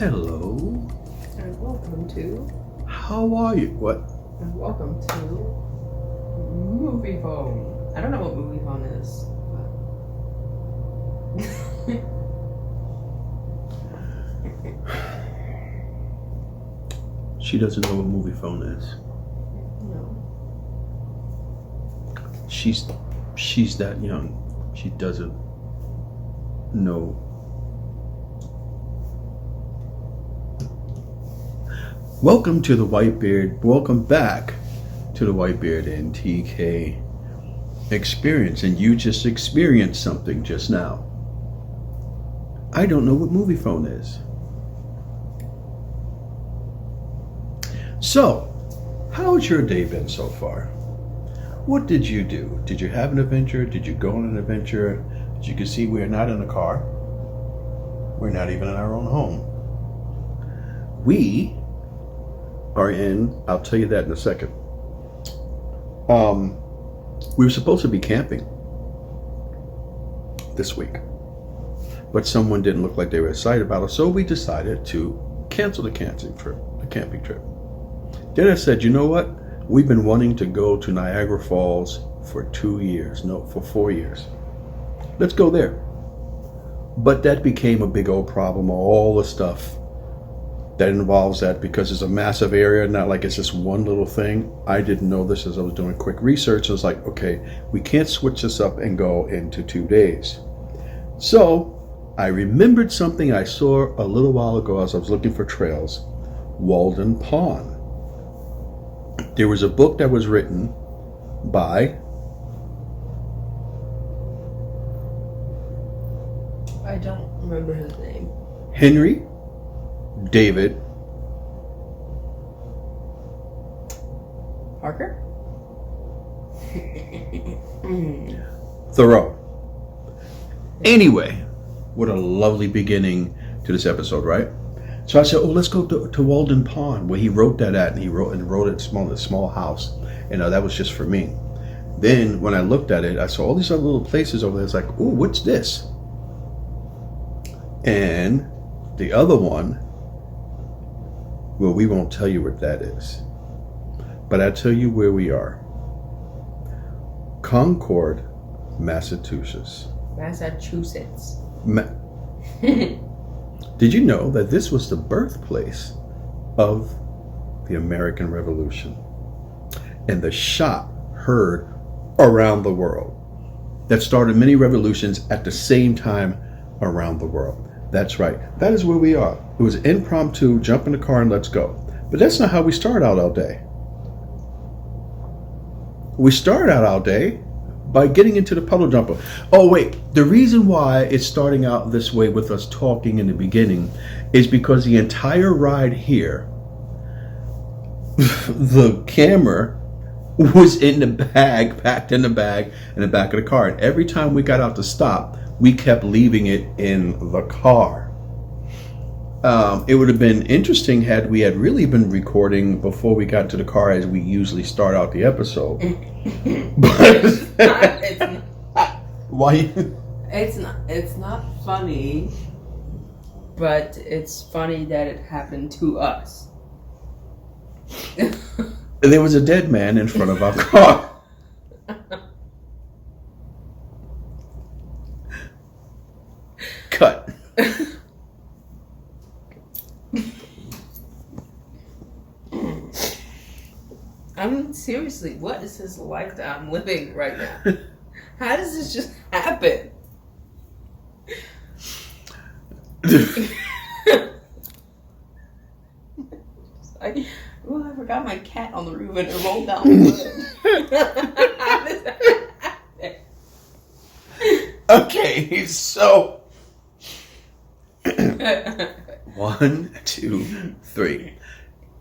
Hello. And welcome to. How are you? What? And welcome to Movie Phone. I don't know what Movie Phone is. But... She doesn't know what movie phone is. No. She's that young. She doesn't know. Welcome to the Whitebeard. Welcome back to the Whitebeard and TK experience. And you just experienced something just now. I don't know what movie phone is. So, how's your day been so far? What did you do? Did you have an adventure? Did you go on an adventure? As you can see, we are not in a car. We're not even in our own home. We are in, I'll tell you that in a second. We were supposed to be camping this week, but someone didn't look like they were excited about it, so we decided to cancel the camping trip. Then I said, you know what? We've been wanting to go to Niagara Falls for 4 years. Let's go there. But that became a big old problem, all the stuff that involves that, because it's a massive area, not like it's just one little thing. I didn't know this as I was doing quick research. I was like, okay, we can't switch this up and go into 2 days. So I remembered something I saw a little while ago as I was looking for trails. Walden Pond. There was a book that was written by... I don't remember his name. Henry David Parker? Thoreau. Anyway, what a lovely beginning to this episode, right? So I said, oh, let's go to Walden Pond, where he wrote that at, and he wrote it small house. And that was just for me. Then when I looked at it, I saw all these other little places over there. It's like, oh, what's this? And the other one, well, we won't tell you what that is, but I'll tell you where we are. Concord, Massachusetts. Did you know that this was the birthplace of the American Revolution and the shot heard around the world that started many revolutions at the same time around the world? That's right. That is where we are. It was impromptu, jump in the car and let's go. But that's not how we start out our day. We start out our day by getting into the puddle jumper. Oh wait, the reason why it's starting out this way with us talking in the beginning is because the entire ride here, the camera was in the bag, packed in the bag in the back of the car. And every time we got out to stop, we kept leaving it in the car. It would have been interesting had we had really been recording before we got to the car, as we usually start out the episode. But it's not. Why? It's not funny, but it's funny that it happened to us. There was a dead man in front of our car. Cut. Seriously, what is this life that I'm living right now? How does this just happen? I forgot my cat on the roof and it rolled down the hood. How does that happen? Okay, so 1, 2, 3.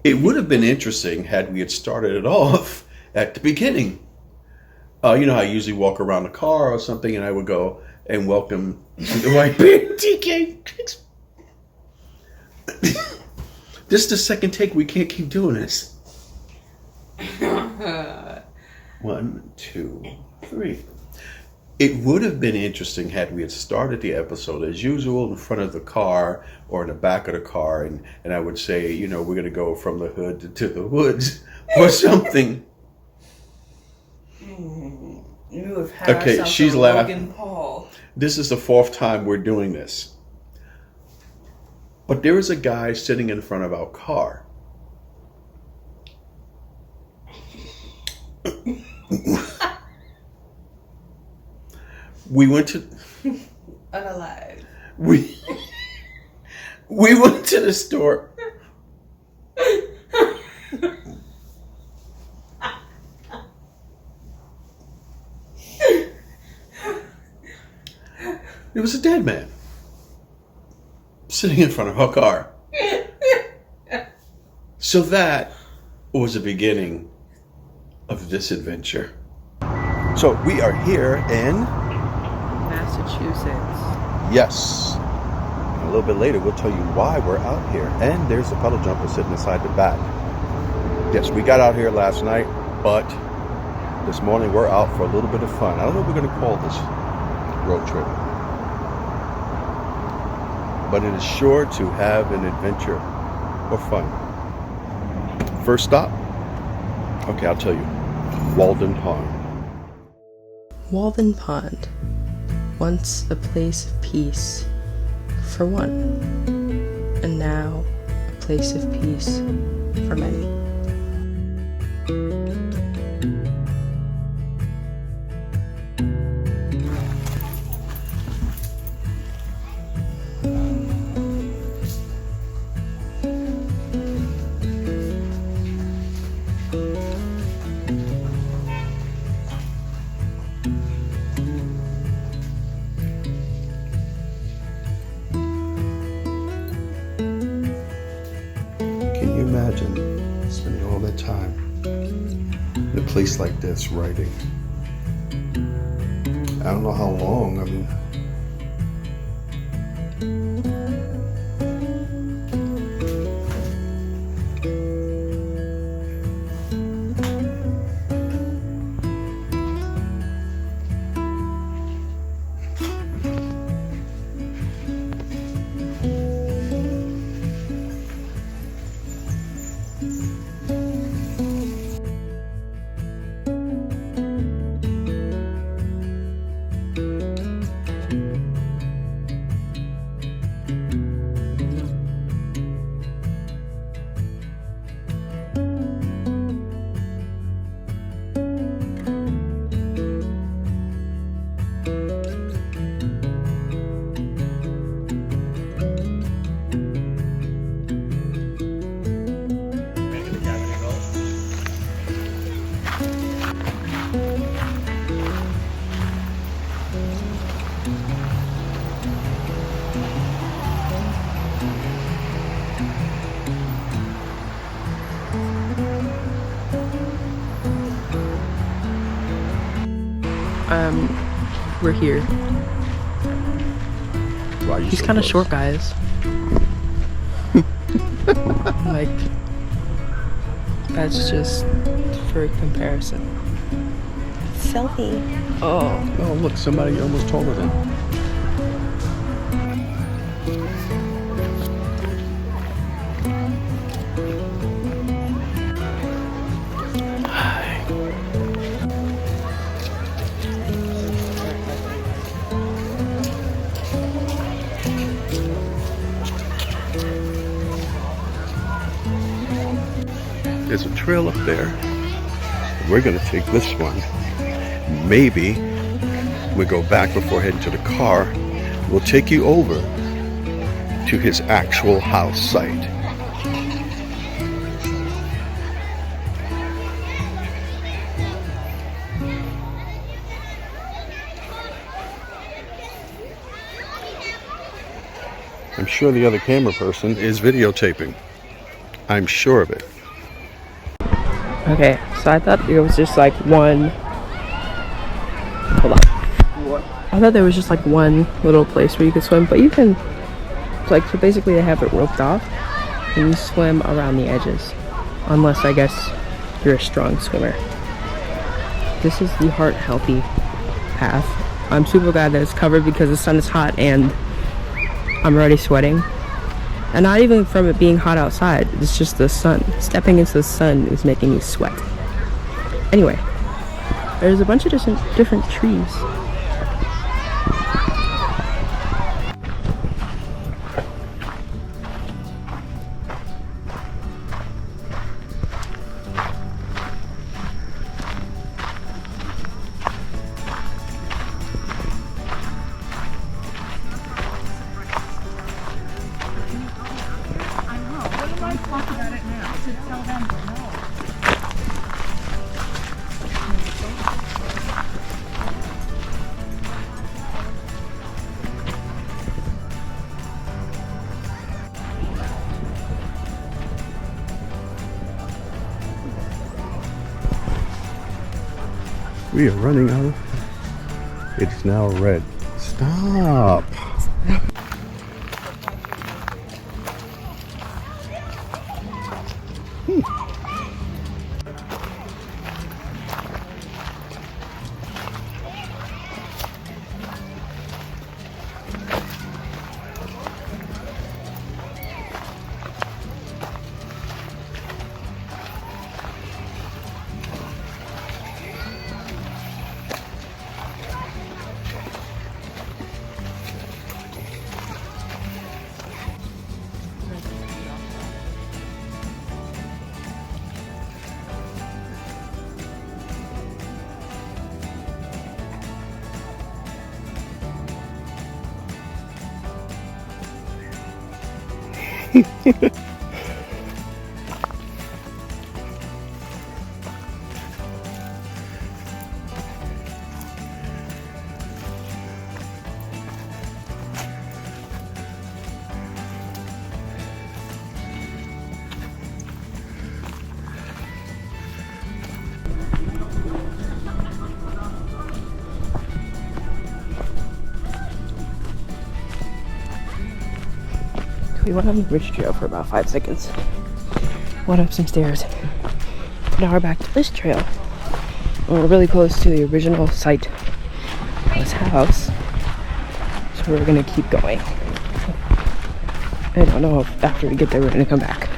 It would have been interesting had we had started it off at the beginning. You know how I usually walk around the car or something, and I would go and welcome to the Whitebeard TK. This is the second take. We can't keep doing this. 1, 2, 3. It would have been interesting had we had started the episode as usual in front of the car or in the back of the car, and I would say, you know, we're going to go from the hood to the woods or something. You have had Okay, ourselves she's a laughing. Logan Paul. This is the 4th time we're doing this. But there is a guy sitting in front of our car. We went to... Unalive. We went to the store. It was a dead man sitting in front of our car. So that was the beginning of this adventure. So we are here in Massachusetts. Yes. And a little bit later, we'll tell you why we're out here. And there's the puddle jumper sitting inside the back. Yes, we got out here last night, but this morning we're out for a little bit of fun. I don't know what we're going to call this road trip, but it is sure to have an adventure or fun. First stop? Okay, I'll tell you. Walden Pond. Walden Pond, once a place of peace for one, and now a place of peace for many. Can you imagine spending all that time in a place like this writing? I don't know how long, I mean, We're here. why are you He's so kind of close? short, guys. Like, that's just for comparison. Selfie. Oh. Oh, look, somebody almost taller than. There's a trail up there. We're going to take this one. Maybe we go back before heading to the car. We'll take you over to his actual house site. I'm sure the other camera person is videotaping. I'm sure of it. Okay, so I thought it was just like one. Hold on. What? I thought there was just like one little place where you could swim, but you can, like, so basically they have it roped off and you swim around the edges. Unless, I guess, you're a strong swimmer. This is the Heart Healthy path I'm super glad that it's covered because the sun is hot and I'm already sweating. And not even from it being hot outside, it's just the sun. Stepping into the sun is making me sweat. Anyway, there's a bunch of different trees. We are running out of... It's now red. Stop! We went on the bridge trail for about 5 seconds. Went up some stairs. Now we're back to this trail. And we're really close to the original site of this house. So we're gonna keep going. I don't know if after we get there we're gonna come back.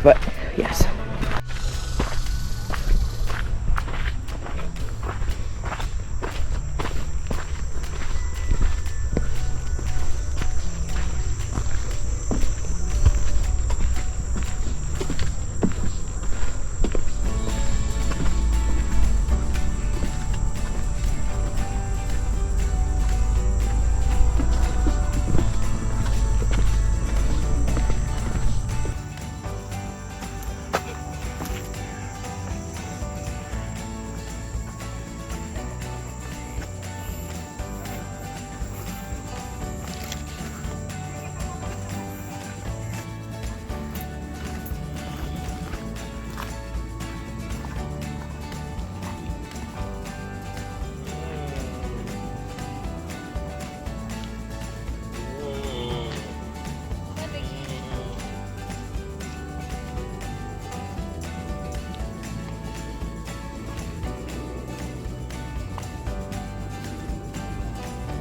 But yes.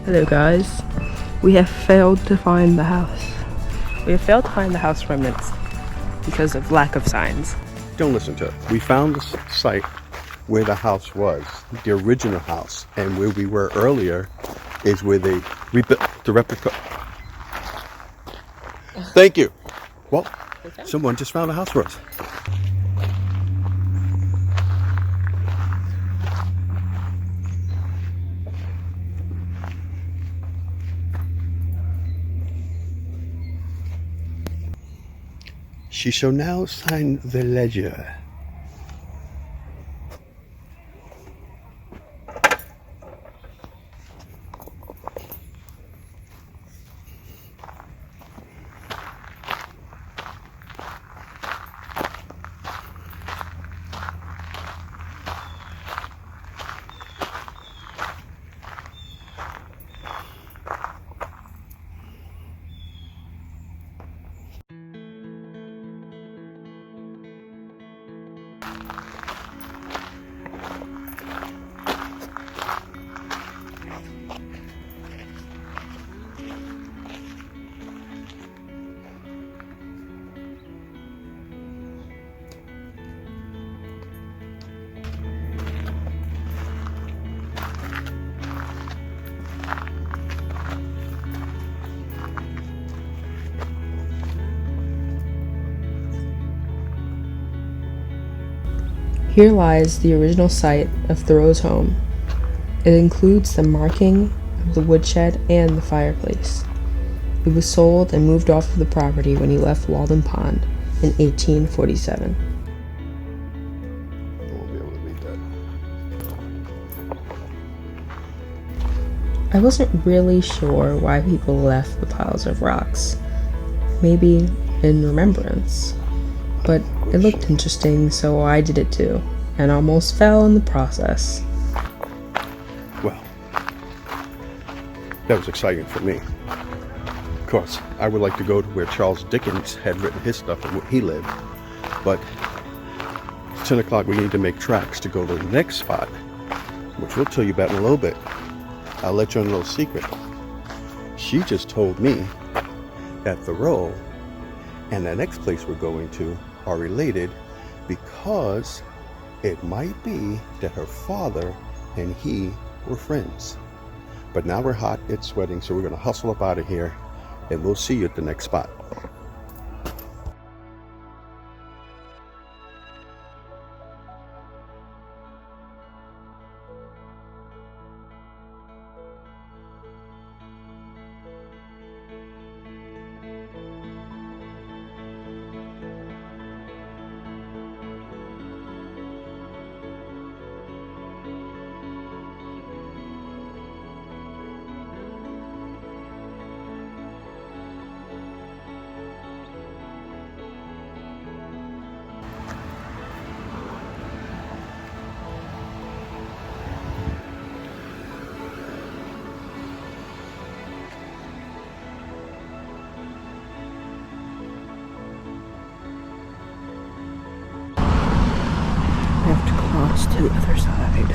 Hello guys, we have failed to find the house. We have failed to find the house remnants because of lack of signs. Don't listen to it. We found the site where the house was, the original house, and where we were earlier is where they rebuilt the replica. Thank you. Well, someone just found a house for us. She shall now sign the ledger. Here lies the original site of Thoreau's home. It includes the marking of the woodshed and the fireplace. It was sold and moved off of the property when he left Walden Pond in 1847. I won't be able to read that. I wasn't really sure why people left the piles of rocks. Maybe in remembrance. But it looked interesting, so I did it too, and almost fell in the process. Well, that was exciting for me. Of course, I would like to go to where Charles Dickens had written his stuff and where he lived. But it's 10 o'clock, we need to make tracks to go to the next spot, which we'll tell you about in a little bit. I'll let you in a little secret. She just told me that Thoreau and the next place we're going to are related because it might be that her father and he were friends. But now we're hot, it's sweating, so we're going to hustle up out of here, and we'll see you at the next spot. To the other side.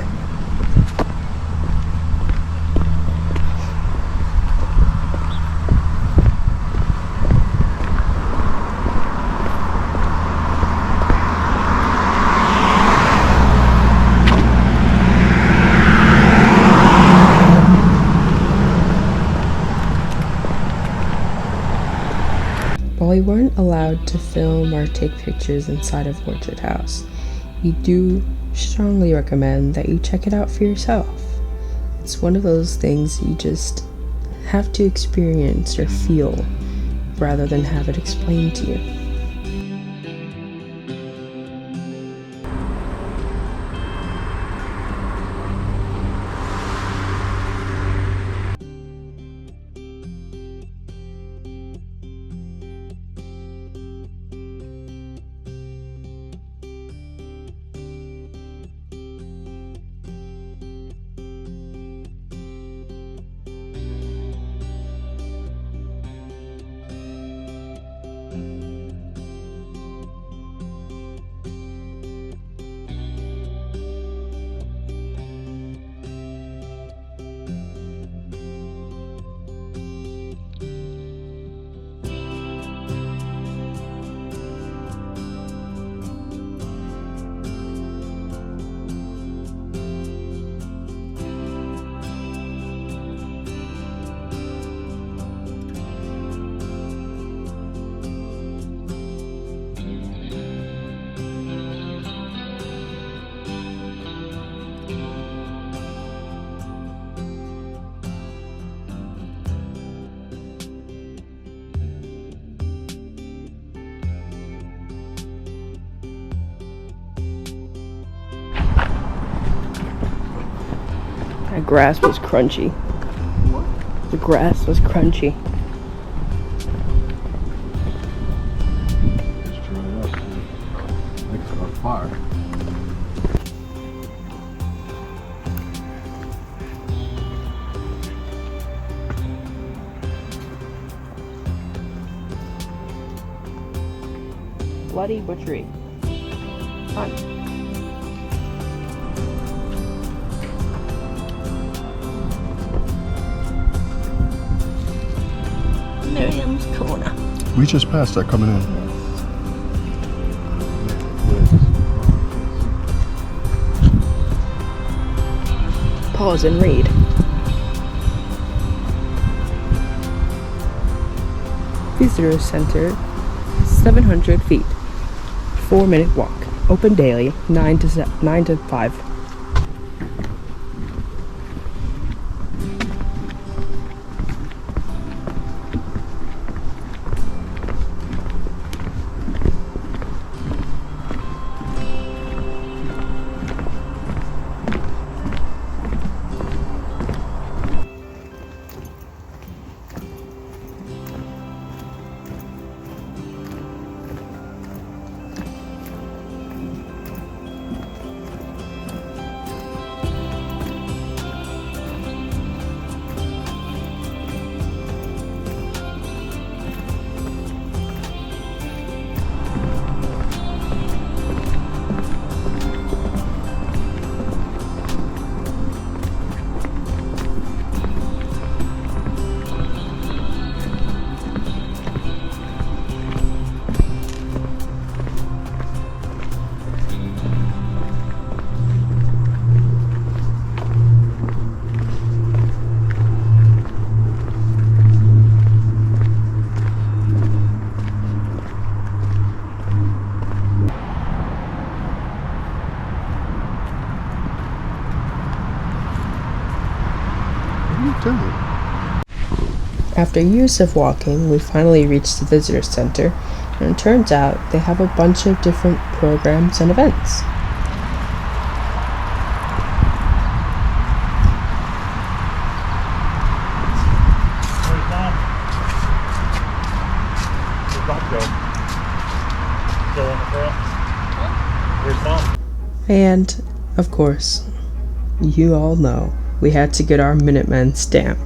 While we weren't allowed to film or take pictures inside of Orchard House, we do strongly recommend that you check it out for yourself. It's one of those things you just have to experience or feel rather than have it explained to you. That grass was crunchy. What? The grass was crunchy. Just turn it up. Like it's on fire. Bloody butchery. Fun. Miriam's Corner. We just passed that coming in. Pause and read. Visitor Center, 700 feet, 4-minute walk. Open daily, 9 to 5. After years of walking, we finally reached the visitor center, and it turns out they have a bunch of different programs and events. Where's Mom? Where's Mom go? Still on the trail? Where's Mom? And, of course, you all know, we had to get our Minutemen stamp.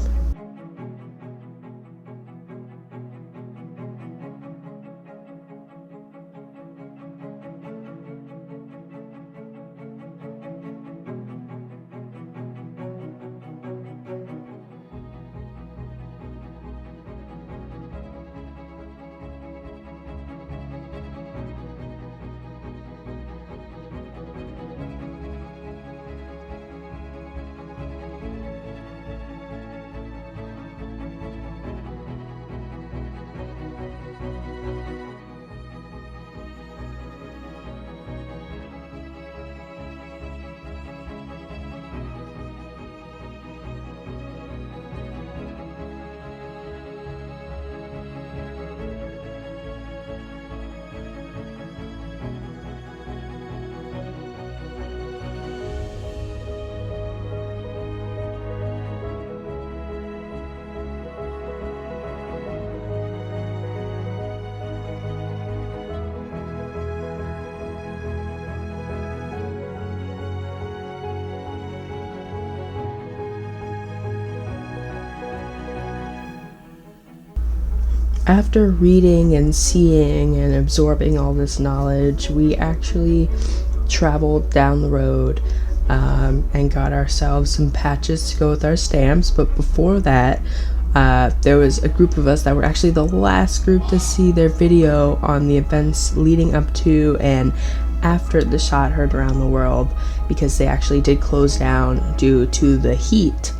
After reading and seeing and absorbing all this knowledge, we actually traveled down the road and got ourselves some patches to go with our stamps. But before that, there was a group of us that were actually the last group to see their video on the events leading up to and after the shot heard around the world, because they actually did close down due to the heat.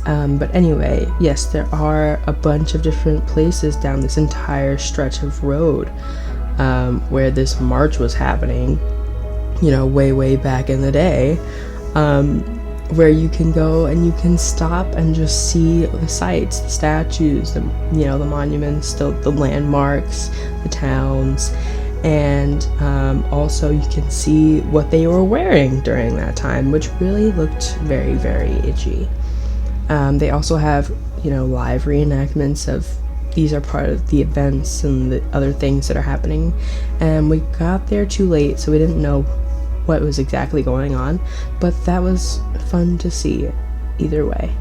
But anyway, yes, there are a bunch of different places down this entire stretch of road where this march was happening, you know, way back in the day, where you can go and you can stop and just see the sights, the statues, the monuments, the landmarks, the towns, and also you can see what they were wearing during that time, which really looked very, very itchy. They also have, live reenactments of these are part of the events and the other things that are happening. And we got there too late, so we didn't know what was exactly going on, but that was fun to see either way.